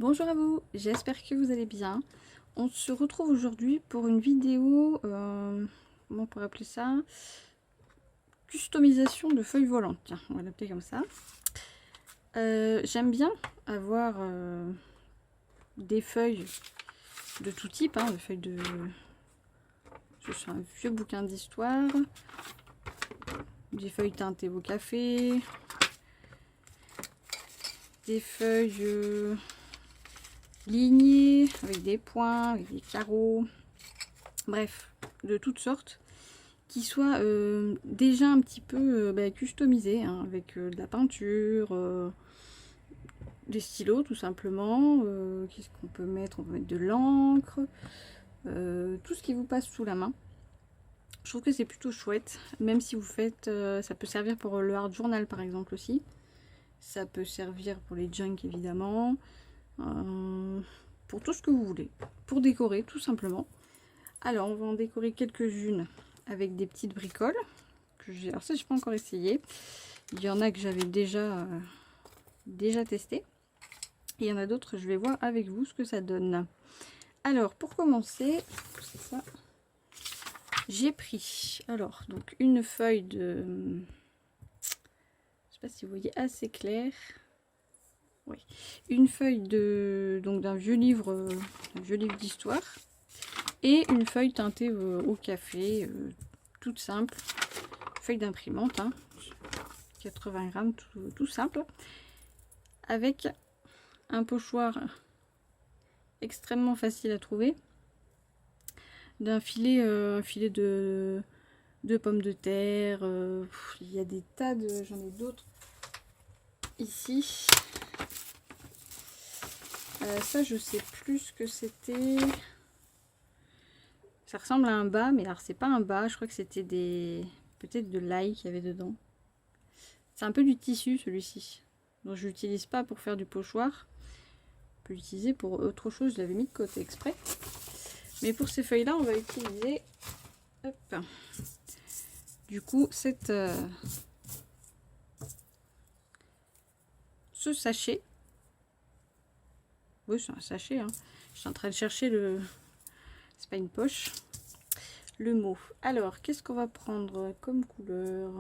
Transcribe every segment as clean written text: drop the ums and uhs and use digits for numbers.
Bonjour à vous, j'espère que vous allez bien. On se retrouve aujourd'hui pour une vidéo, comment on pourrait appeler ça? Customisation de feuilles volantes, tiens, on va l'appeler comme ça. J'aime bien avoir des feuilles de tout type, des feuilles de... Je suis un vieux bouquin d'histoire, des feuilles teintées au café, des feuilles... lignées, avec des points, avec des carreaux, bref, de toutes sortes, qui soient déjà un petit peu customisées, avec de la peinture, des stylos tout simplement, qu'est-ce qu'on peut mettre? On peut mettre de l'encre, tout ce qui vous passe sous la main. Je trouve que c'est plutôt chouette, même si vous faites, ça peut servir pour le hard journal par exemple aussi, ça peut servir pour les junk évidemment, pour tout ce que vous voulez, pour décorer tout simplement. Alors on va en décorer quelques-unes avec des petites bricoles que j'ai. Alors ça j'ai pas encore essayé, il y en a que j'avais déjà testé et il y en a d'autres, je vais voir avec vous ce que ça donne. Alors pour commencer, j'ai pris alors donc une feuille de, je sais pas si vous voyez assez clair. Oui, une feuille de donc d'un vieux livre d'histoire et une feuille teintée au café, toute simple, feuille d'imprimante, 80 grammes, tout simple, avec un pochoir extrêmement facile à trouver, d'un filet, un filet de pommes de terre. Il y a des tas de, j'en ai d'autres ici. Ça je sais plus ce que c'était. Ça ressemble à un bas, mais alors c'est pas un bas, je crois que c'était des, peut-être de l'ail qu'il y avait dedans. C'est un peu du tissu celui-ci, donc je l'utilise pas pour faire du pochoir. On peut l'utiliser pour autre chose, je l'avais mis de côté exprès. Mais pour ces feuilles là on va utiliser, hop, du coup cette ce sachet. Oui, c'est un sachet, je suis en train de chercher le, c'est pas une poche, le mot. Alors qu'est-ce qu'on va prendre comme couleur?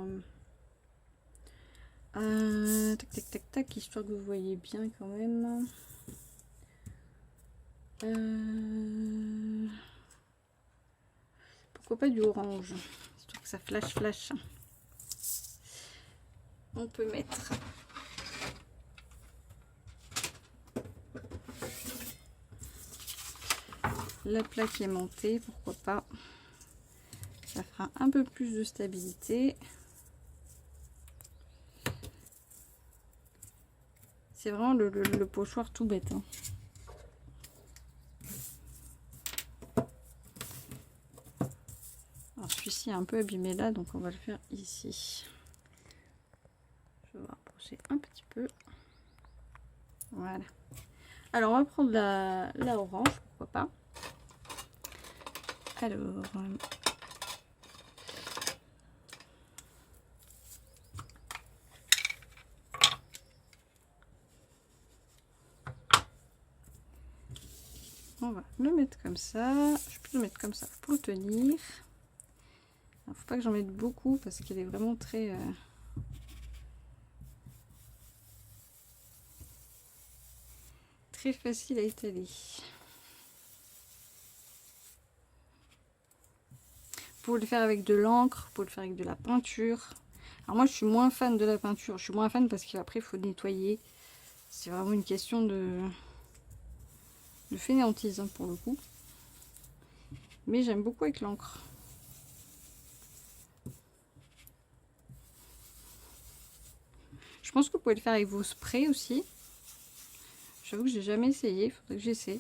Tac tac tac tac, histoire que vous voyez bien quand même. Pourquoi pas du orange, histoire que ça flash. On peut mettre la plaque aimantée, pourquoi pas, ça fera un peu plus de stabilité. C'est vraiment le pochoir tout bête, Alors celui-ci est un peu abîmé là, donc on va le faire ici. Je vais rapprocher un petit peu. Voilà. Alors on va prendre la orange, pourquoi pas. Alors on va le mettre comme ça. Je peux le mettre comme ça pour le tenir. Il ne faut pas que j'en mette beaucoup parce qu'il est vraiment très très facile à étaler. Vous pouvez le faire avec de l'encre, vous pouvez le faire avec de la peinture. Alors moi je suis moins fan de la peinture, je suis moins fan parce qu'après il faut nettoyer. C'est vraiment une question de fainéantise pour le coup. Mais j'aime beaucoup avec l'encre. Je pense que vous pouvez le faire avec vos sprays aussi. J'avoue que j'ai jamais essayé, il faudrait que j'essaie.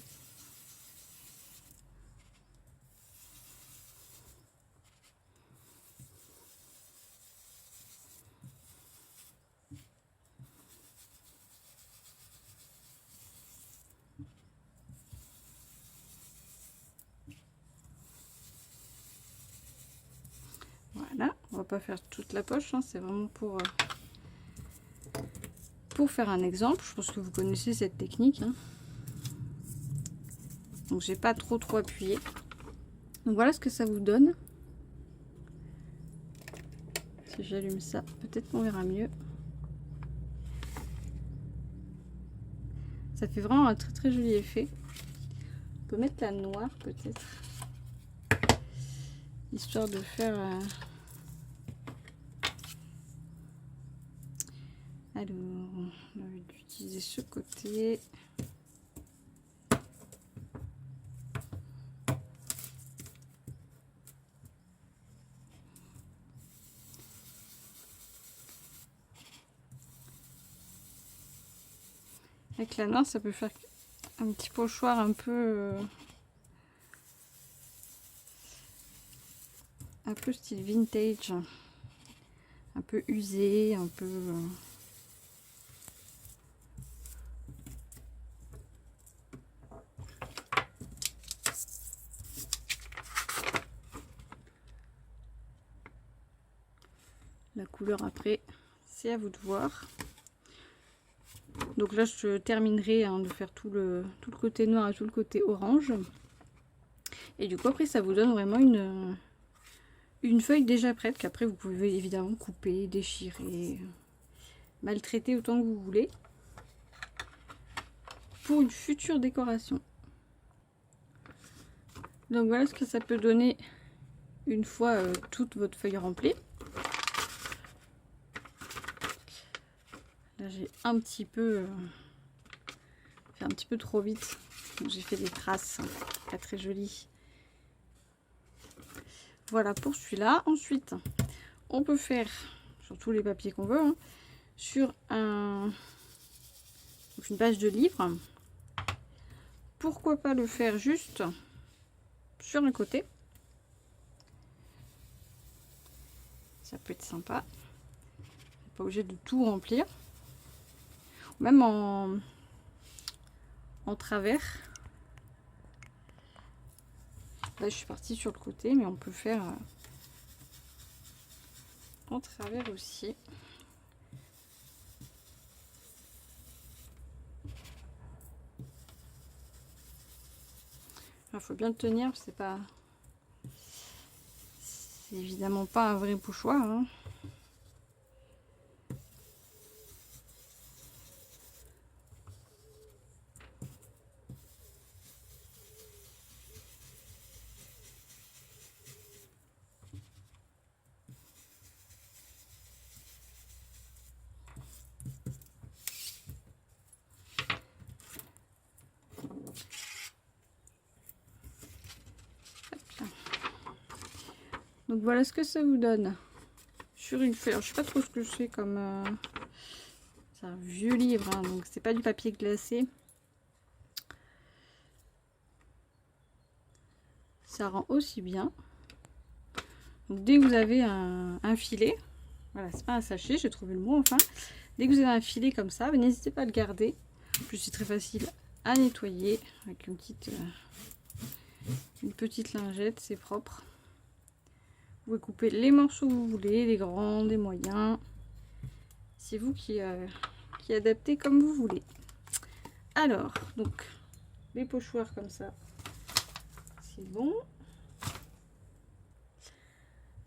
Voilà, on va pas faire toute la poche, c'est vraiment pour faire un exemple. Je pense que vous connaissez cette technique. Donc j'ai pas trop appuyé. Donc voilà ce que ça vous donne. Si j'allume ça, peut-être qu'on verra mieux. Ça fait vraiment un très joli effet. On peut mettre la noire peut-être. Histoire de faire... Alors, on va utiliser ce côté. Avec la noire, ça peut faire un petit pochoir un peu style vintage, un peu usé, un peu la couleur après, c'est à vous de voir. Donc là je terminerai de faire tout le côté noir et tout le côté orange. Et du coup après ça vous donne vraiment une feuille déjà prête qu'après vous pouvez évidemment couper, déchirer, maltraiter autant que vous voulez pour une future décoration. Donc voilà ce que ça peut donner une fois toute votre feuille remplie. Là j'ai un petit peu fait un petit peu trop vite, j'ai fait des traces pas très jolies. Voilà pour celui-là. Ensuite on peut faire sur tous les papiers qu'on veut, hein, sur une page de livre. Pourquoi pas le faire juste sur un côté, ça peut être sympa, pas obligé de tout remplir, même en travers. Là je suis partie sur le côté, mais on peut faire en travers aussi. Il faut bien le tenir, c'est évidemment pas un vrai pochoir, hein. Donc voilà ce que ça vous donne sur une feuille. Alors, je sais pas trop ce que c'est comme c'est un vieux livre, hein, donc c'est pas du papier glacé. Ça rend aussi bien. Donc dès que vous avez un filet, voilà, c'est pas un sachet, j'ai trouvé le mot enfin. Dès que vous avez un filet comme ça, n'hésitez pas à le garder. En plus c'est très facile à nettoyer avec une petite lingette, c'est propre. Vous pouvez couper les morceaux que vous voulez, les grands, les moyens. C'est vous qui adaptez comme vous voulez. Alors, donc, les pochoirs comme ça, c'est bon.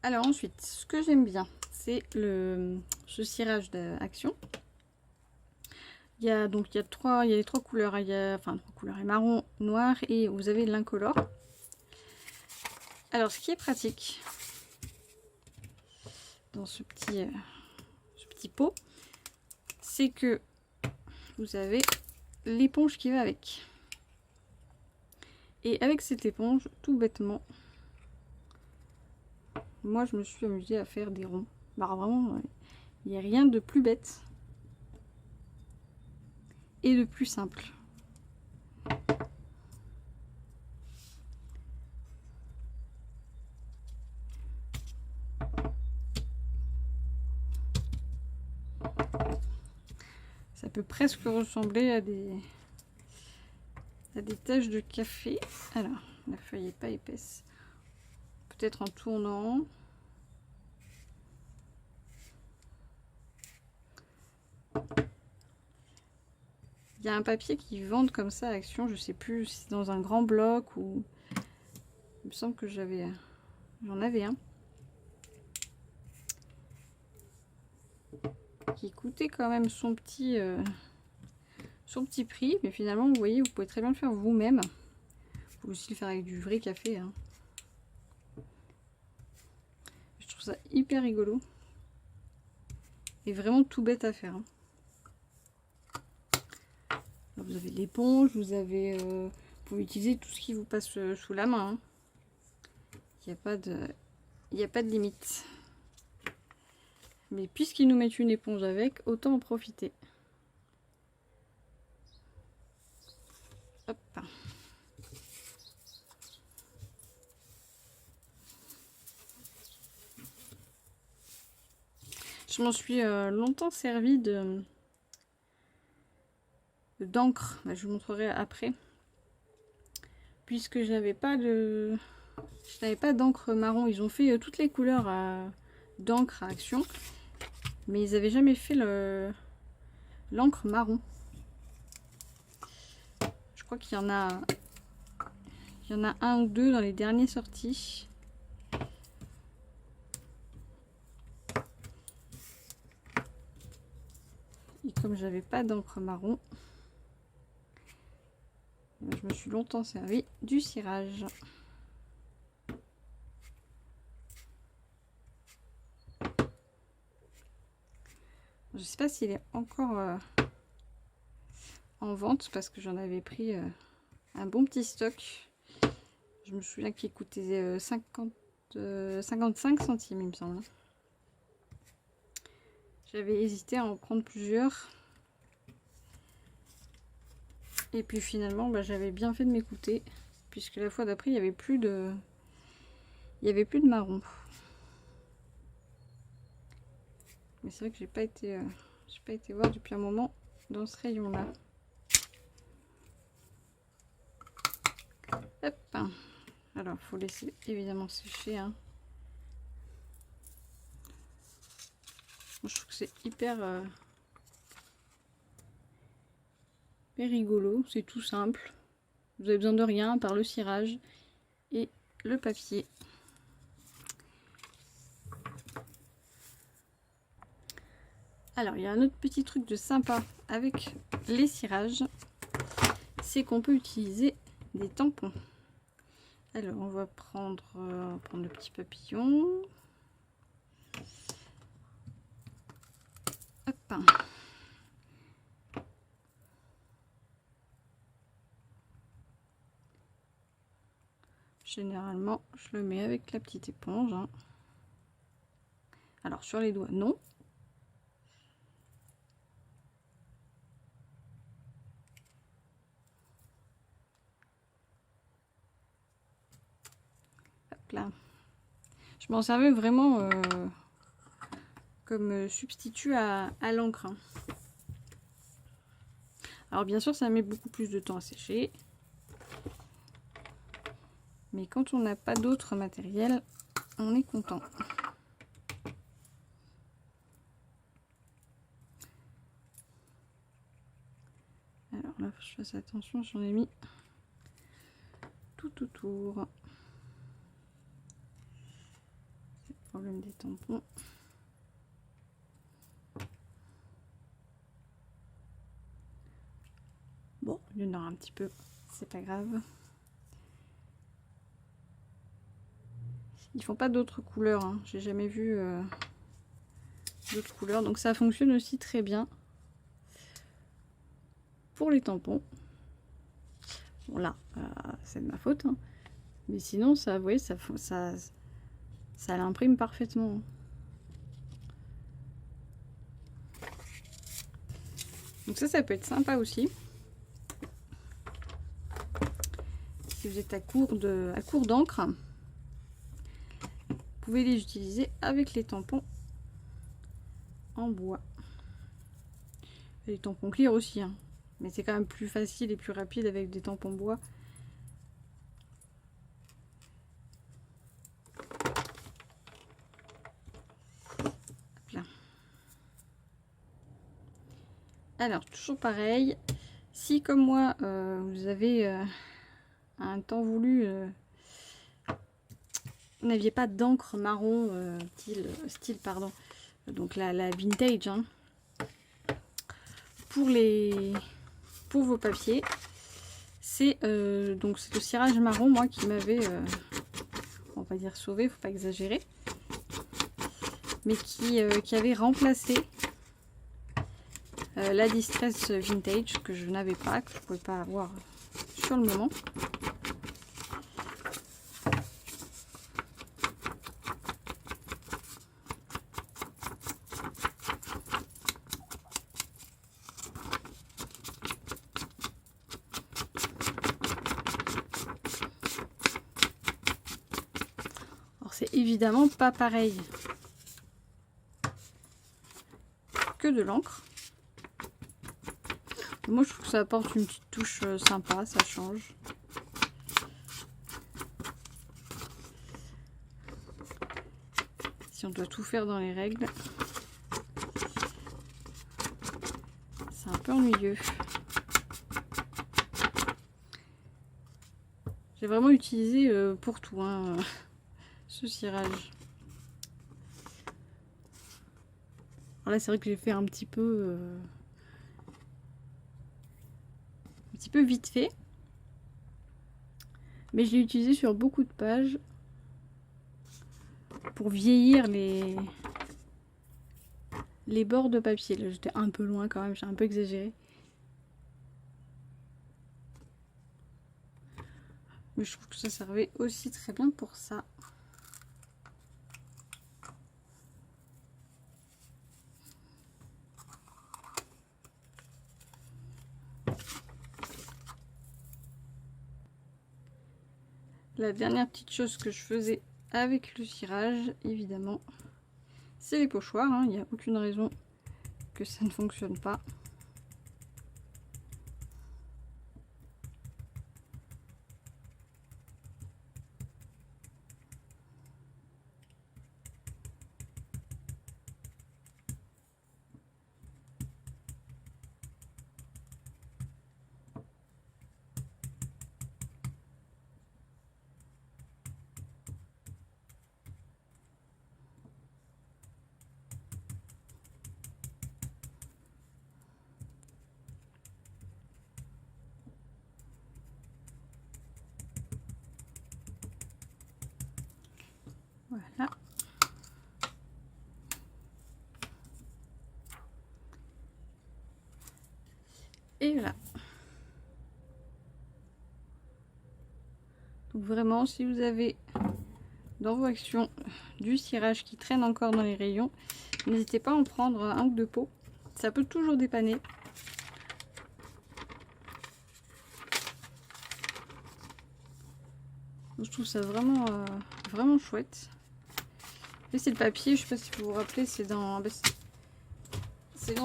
Alors ensuite, ce que j'aime bien, c'est ce cirage d'Action. Il y a les trois couleurs, il y a trois couleurs, marron, noir et vous avez l'incolore. Alors ce qui est pratique dans ce petit pot, c'est que vous avez l'éponge qui va avec. Et avec cette éponge, tout bêtement, moi je me suis amusée à faire des ronds. Bah vraiment, il n'y a rien de plus bête et de plus simple. Ça peut presque ressembler à des taches de café. Alors, la feuille n'est pas épaisse. Peut-être en tournant. Il y a un papier qu'ils vendent comme ça à Action, je sais plus si c'est dans un grand bloc ou... Il me semble que j'en avais un. Qui coûtait quand même son petit prix. Mais finalement, vous voyez, vous pouvez très bien le faire vous-même. Vous pouvez aussi le faire avec du vrai café. Hein. Je trouve ça hyper rigolo. Et vraiment tout bête à faire. Hein. Alors, vous avez l'éponge, vous avez... vous pouvez utiliser tout ce qui vous passe sous la main. Hein. Il n'y a pas de limite. Mais puisqu'ils nous mettent une éponge avec, autant en profiter. Hop. Je m'en suis longtemps servi d'encre. Je vous montrerai après. Puisque je n'avais pas d'encre marron. Ils ont fait toutes les couleurs d'encre à Action. Mais ils n'avaient jamais fait l'encre marron. Je crois qu'il y en a un ou deux dans les derniers sortis. Et comme j'avais pas d'encre marron, je me suis longtemps servi du cirage. Je sais pas s'il est encore en vente parce que j'en avais pris un bon petit stock. Je me souviens qu'il coûtait 55 centimes, il me semble. J'avais hésité à en prendre plusieurs. Et puis finalement, j'avais bien fait de m'écouter. Puisque la fois d'après, il n'y avait plus de marron. Mais c'est vrai que j'ai pas été voir depuis un moment dans ce rayon-là. Hop. Alors, faut laisser évidemment sécher. Hein. Moi, je trouve que c'est hyper rigolo. C'est tout simple. Vous avez besoin de rien par le cirage et le papier. Alors, il y a un autre petit truc de sympa avec les cirages. C'est qu'on peut utiliser des tampons. Alors, on va prendre le petit papillon. Hop. Généralement, je le mets avec la petite éponge. Hein. Alors, sur les doigts, non. Hop là. Je m'en servais vraiment comme substitut à l'encre. Hein. Alors, bien sûr, ça met beaucoup plus de temps à sécher. Mais quand on n'a pas d'autre matériel, on est content. Alors là, faut que je fasse attention, j'en ai mis tout autour. C'est le problème des tampons. Bon, il y en aura un petit peu, c'est pas grave. Ils font pas d'autres couleurs, hein. J'ai jamais vu d'autres couleurs, donc ça fonctionne aussi très bien pour les tampons. Bon là, c'est de ma faute, hein. Mais sinon, ça, vous voyez, ça l'imprime parfaitement. Donc ça peut être sympa aussi. Si vous êtes à court d'encre, vous pouvez les utiliser avec les tampons en bois. Et les tampons clear aussi, hein. Mais c'est quand même plus facile et plus rapide avec des tampons bois. Hop là. Alors, toujours pareil, Si comme moi, vous avez un temps voulu, vous n'aviez pas d'encre marron style pardon, donc la vintage, hein, pour vos papiers, c'est donc c'est le cirage marron, moi, qui m'avait, on va dire sauvé, faut pas exagérer, mais qui avait remplacé la Distress Vintage que je n'avais pas, que je ne pouvais pas avoir sur le moment. Alors c'est évidemment pas pareil que de l'encre. Moi je trouve que ça apporte une petite touche sympa, ça change. Si on doit tout faire dans les règles, c'est un peu ennuyeux. J'ai vraiment utilisé pour tout, hein, ce cirage. Alors là c'est vrai que j'ai fait un petit peu vite fait, mais je l'ai utilisé sur beaucoup de pages pour vieillir les bords de papier. Là j'étais un peu loin quand même, j'ai un peu exagéré, mais je trouve que ça servait aussi très bien pour ça. La dernière petite chose que je faisais avec le cirage, évidemment, c'est les pochoirs, hein. Il n'y a aucune raison que ça ne fonctionne pas. Voilà. Et voilà. Donc vraiment, si vous avez dans vos actions du cirage qui traîne encore dans les rayons, n'hésitez pas à en prendre un ou deux pots. Ça peut toujours dépanner. Je trouve ça vraiment, vraiment chouette. Et c'est le papier, je sais pas si vous vous rappelez, c'est dans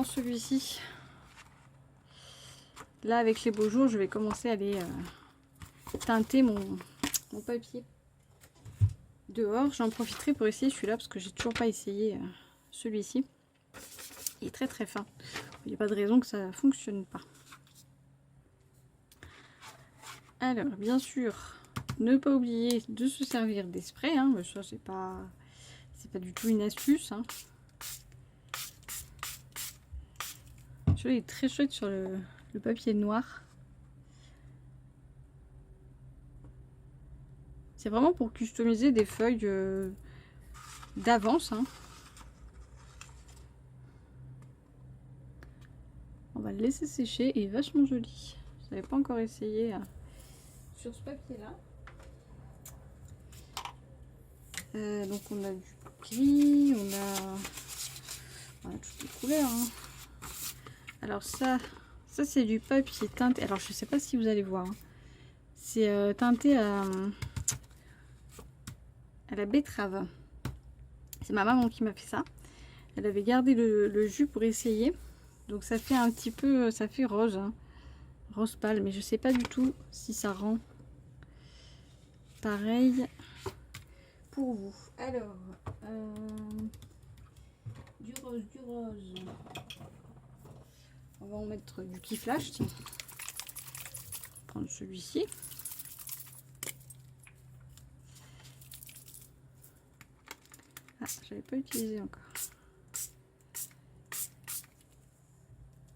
celui-ci. Là, avec les beaux jours, je vais commencer à aller teinter mon papier dehors. J'en profiterai pour essayer celui-là parce que j'ai toujours pas essayé celui-ci. Il est très très fin. Il n'y a pas de raison que ça fonctionne pas. Alors, bien sûr, ne pas oublier de se servir des sprays, hein, mais ça c'est pas du tout une astuce, hein. Celui-là est très chouette sur le papier noir. C'est vraiment pour customiser des feuilles d'avance, hein. On va le laisser sécher, il est vachement joli. Je n'avais pas encore essayé sur ce papier-là. Donc on a du gris, on a toutes les couleurs, hein. Alors ça c'est du papier teinté. Alors je sais pas si vous allez voir, hein. C'est teinté à la betterave. C'est ma maman qui m'a fait ça. Elle avait gardé le jus pour essayer. Donc ça fait un petit peu, ça fait rose, hein. Rose pâle, mais je sais pas du tout si ça rend pareil pour vous. Alors, du rose. On va en mettre du qui flash, tiens. prendre celui-ci. Ah, j'avais pas utilisé encore.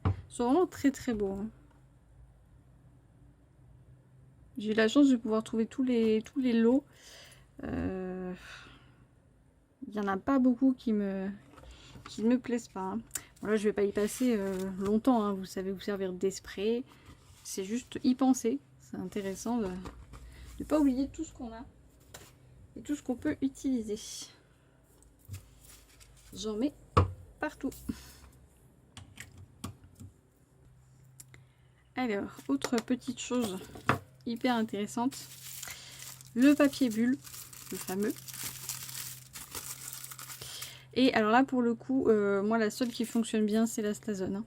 Ils sont vraiment très très beaux. Hein. J'ai eu la chance de pouvoir trouver tous les lots. Il n'y en a pas beaucoup qui ne me plaisent pas. Hein. Bon, là, je vais pas y passer longtemps. Hein. Vous savez vous servir d'esprit. C'est juste y penser. C'est intéressant de ne pas oublier tout ce qu'on a et tout ce qu'on peut utiliser. J'en mets partout. Alors, autre petite chose hyper intéressante, le papier bulle, le fameux. Et alors là, pour le coup, moi, la seule qui fonctionne bien, c'est la Stazone. Hein.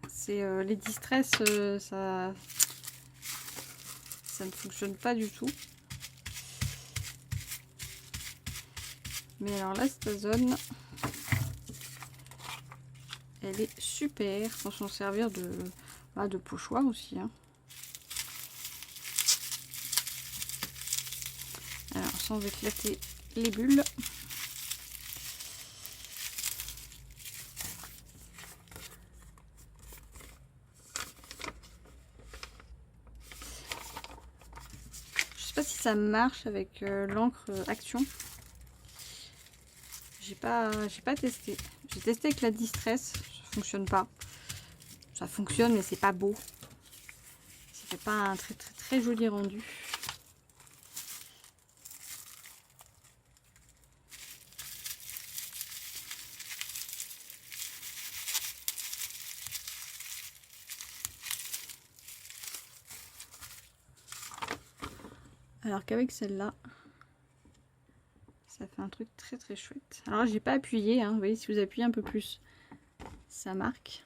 C'est les Distress, ça ne fonctionne pas du tout. Mais alors la Stazone, elle est super pour s'en servir de pochoir aussi. Hein. Alors sans éclater les bulles. Je sais pas si ça marche avec l'encre Action. J'ai pas testé. J'ai testé avec la Distress, ça fonctionne pas. Ça fonctionne mais c'est pas beau. Ça fait pas un très joli rendu. Alors qu'avec celle-là, ça fait un truc très chouette. Alors j'ai pas appuyé, hein. Vous voyez, si vous appuyez un peu plus, ça marque.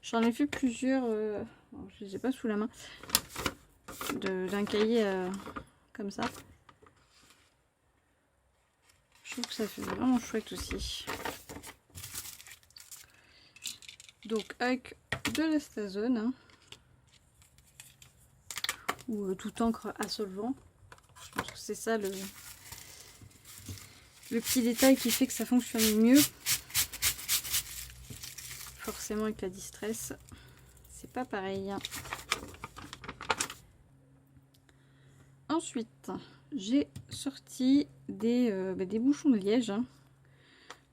J'en ai fait plusieurs, je les ai pas sous la main, d'un cahier comme ça. Je trouve que ça fait vraiment chouette aussi. Donc avec de la Stazone, hein, ou toute encre à solvant. Je pense que c'est ça le petit détail qui fait que ça fonctionne mieux. Forcément avec la Distress, c'est pas pareil. Ensuite, j'ai sorti des bouchons de liège. Hein.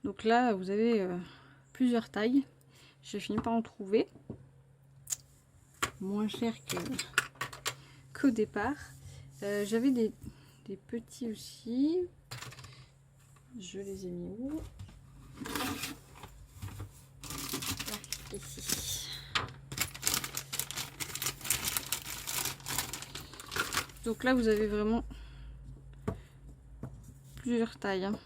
Donc là, vous avez plusieurs tailles. J'ai fini par en trouver. Moins cher qu'au départ. J'avais des petits aussi. Je les ai mis où? Ici. Donc là, vous avez vraiment plusieurs tailles. Hein.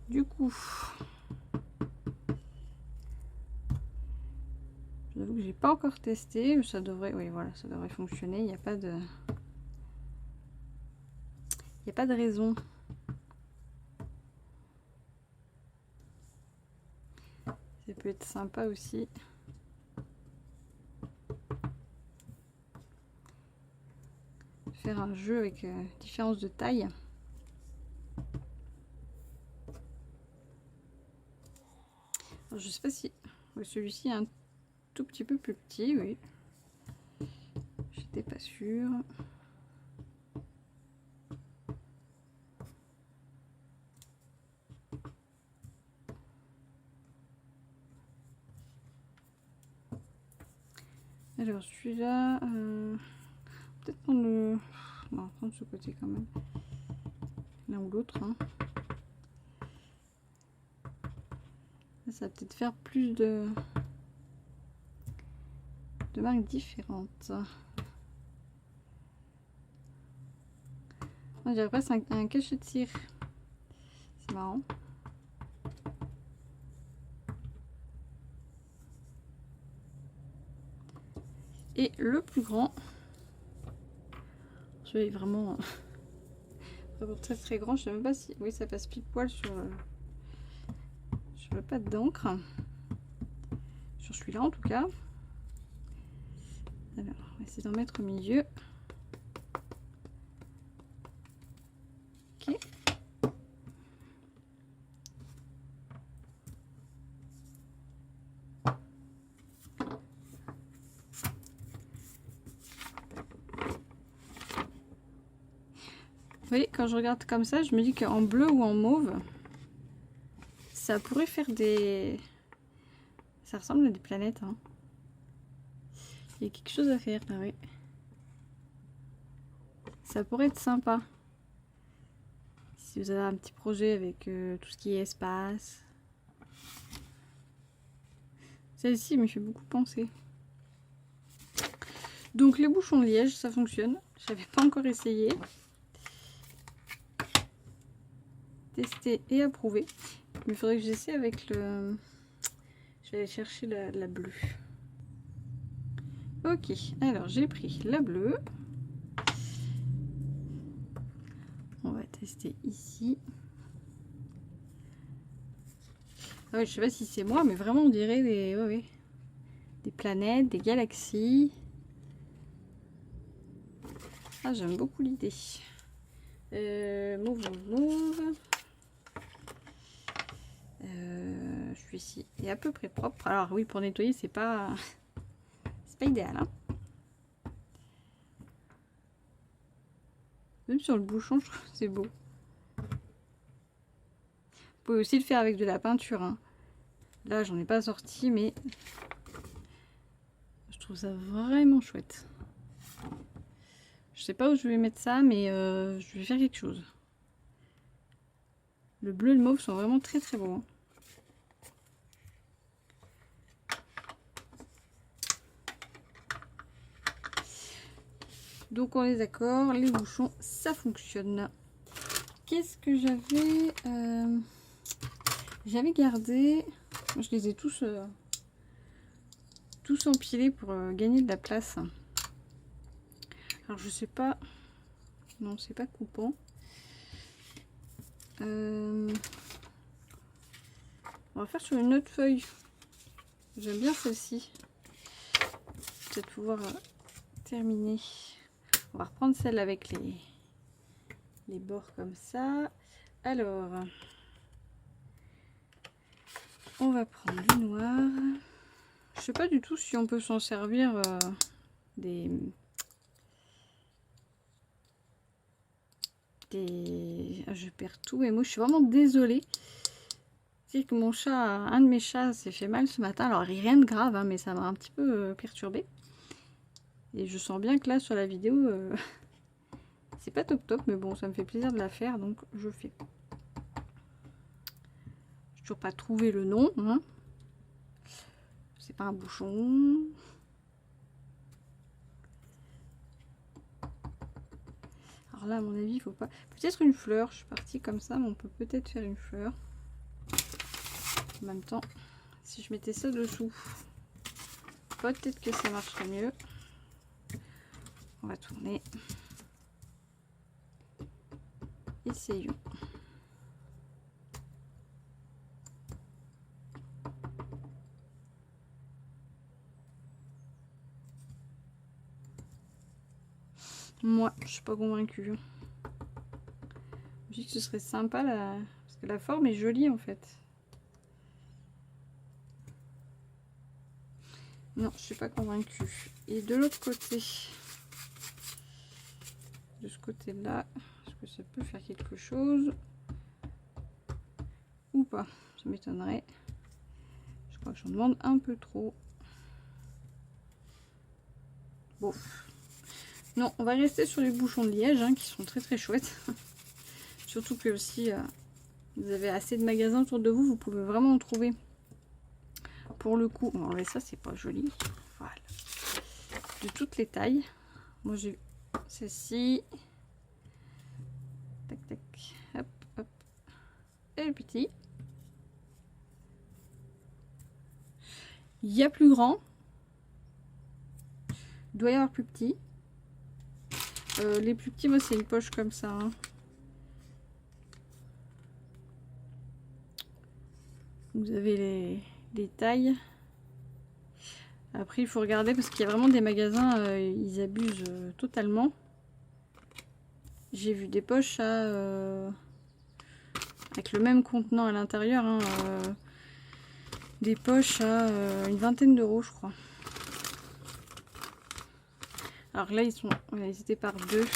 Du coup, j'avoue que j'ai pas encore testé, mais ça devrait, oui, voilà, ça devrait fonctionner. Il n'y a pas de raison. Ça peut être sympa aussi. Faire un jeu avec différence de taille. Alors, je sais pas si celui-ci est un tout petit peu plus petit, oui. J'étais pas sûre. Alors celui-là, peut-être prendre le... Non, prendre ce côté quand même. L'un ou l'autre. Hein. Ça va peut-être faire plus de marques différentes. On dirait presque un cachet de cire. C'est marrant. Et le plus grand, celui-là est vraiment, vraiment très grand. Je sais même pas si, oui, ça passe pile poil sur je veux pas d'encre. Sur celui-là en tout cas. Alors, on va essayer d'en mettre au milieu. Ok. Vous voyez, quand je regarde comme ça, je me dis qu'en bleu ou en mauve, ça pourrait faire des... Ça ressemble à des planètes. Hein. Il y a quelque chose à faire là, oui. Ça pourrait être sympa. Si vous avez un petit projet avec tout ce qui est espace. Celle-ci me fait beaucoup penser. Donc les bouchons de liège, ça fonctionne. J'avais pas encore essayé. Testé et approuvé. Mais il faudrait que j'essaie avec le... Je vais aller chercher la bleue. Ok, alors j'ai pris la bleue. On va tester ici. Ah ouais, je sais pas si c'est moi, mais vraiment on dirait des planètes, des galaxies. Ah, j'aime beaucoup l'idée. Mauve. Celui-ci est à peu près propre. Alors oui, pour nettoyer, c'est pas idéal. Hein. Même sur le bouchon, je trouve que c'est beau. Vous pouvez aussi le faire avec de la peinture. Hein. Là, j'en ai pas sorti, mais je trouve ça vraiment chouette. Je sais pas où je vais mettre ça, mais je vais faire quelque chose. Le bleu et le mauve sont vraiment très très beaux. Hein. Donc on est d'accord, les bouchons, ça fonctionne. Qu'est-ce que j'avais j'avais gardé, je les ai tous empilés pour gagner de la place. Alors je sais pas, non c'est pas coupant. On va faire sur une autre feuille. J'aime bien celle-ci. Peut-être pouvoir terminer. On va reprendre celle avec les bords comme ça. Alors, on va prendre du noir. Je sais pas du tout si on peut s'en servir Ah, je perds tout et moi je suis vraiment désolée. C'est que mon chat, un de mes chats s'est fait mal ce matin. Alors rien de grave, hein, mais ça m'a un petit peu perturbée. Et je sens bien que là sur la vidéo, c'est pas top, mais bon, ça me fait plaisir de la faire, donc je fais. J'ai toujours pas trouvé le nom. Hein. C'est pas un bouchon. Alors là, à mon avis, il faut pas. Peut-être une fleur. Je suis partie comme ça, mais on peut peut-être faire une fleur. En même temps, si je mettais ça dessous, peut-être que ça marcherait mieux. On va tourner. Essayons. Moi, je suis pas convaincue. Je dis que ce serait sympa là, parce que la forme est jolie en fait. Non, je suis pas convaincue. Et de l'autre côté, de ce côté-là, est-ce que ça peut faire quelque chose ou pas? Ça m'étonnerait. Je crois que j'en demande un peu trop. Bon. Non, on va rester sur les bouchons de liège hein, qui sont très très chouettes. Surtout que si vous avez assez de magasins autour de vous, vous pouvez vraiment en trouver. Pour le coup, on va enlever ça, c'est pas joli. Voilà. De toutes les tailles. Moi j'ai celle-ci. Tac tac. Hop hop. Et le petit. Il y a plus grand. Il doit y avoir plus petit. Les plus petits, moi c'est une poche comme ça. Hein. Vous avez les tailles. Après, il faut regarder parce qu'il y a vraiment des magasins, ils abusent totalement. J'ai vu des poches avec le même contenant à l'intérieur, hein, des poches à une vingtaine d'euros, je crois. Alors là, ils étaient par deux.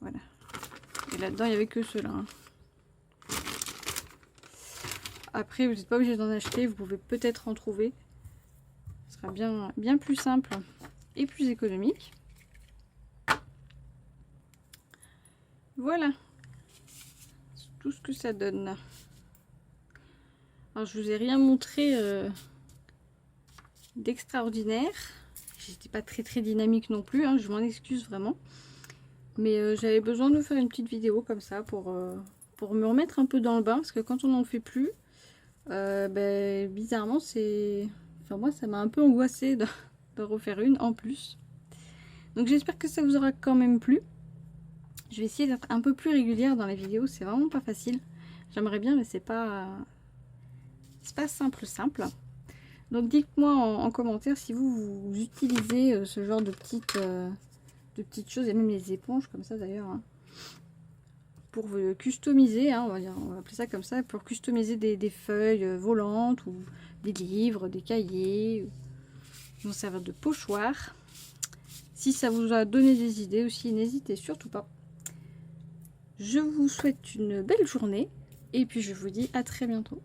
Voilà. Et là-dedans, il n'y avait que ceux-là. Hein. Après, vous n'êtes pas obligé d'en acheter. Vous pouvez peut-être en trouver. Ce sera bien plus simple et plus économique. Voilà. C'est tout ce que ça donne. Alors, je vous ai rien montré d'extraordinaire. J'étais pas très dynamique non plus. Hein, je m'en excuse vraiment. Mais j'avais besoin de faire une petite vidéo comme ça pour me remettre un peu dans le bain. Parce que quand on n'en fait plus, bizarrement, enfin, moi, ça m'a un peu angoissée de refaire une en plus. Donc j'espère que ça vous aura quand même plu. Je vais essayer d'être un peu plus régulière dans les vidéos. C'est vraiment pas facile. J'aimerais bien, mais c'est pas simple. Donc dites-moi en commentaire si vous utilisez ce genre de petites choses, et même les éponges comme ça d'ailleurs, hein, pour vous customiser, hein, on va appeler ça comme ça, pour customiser des feuilles volantes ou des livres, des cahiers, ils vont servir de pochoir. Si ça vous a donné des idées aussi, n'hésitez surtout pas. Je vous souhaite une belle journée et puis je vous dis à très bientôt.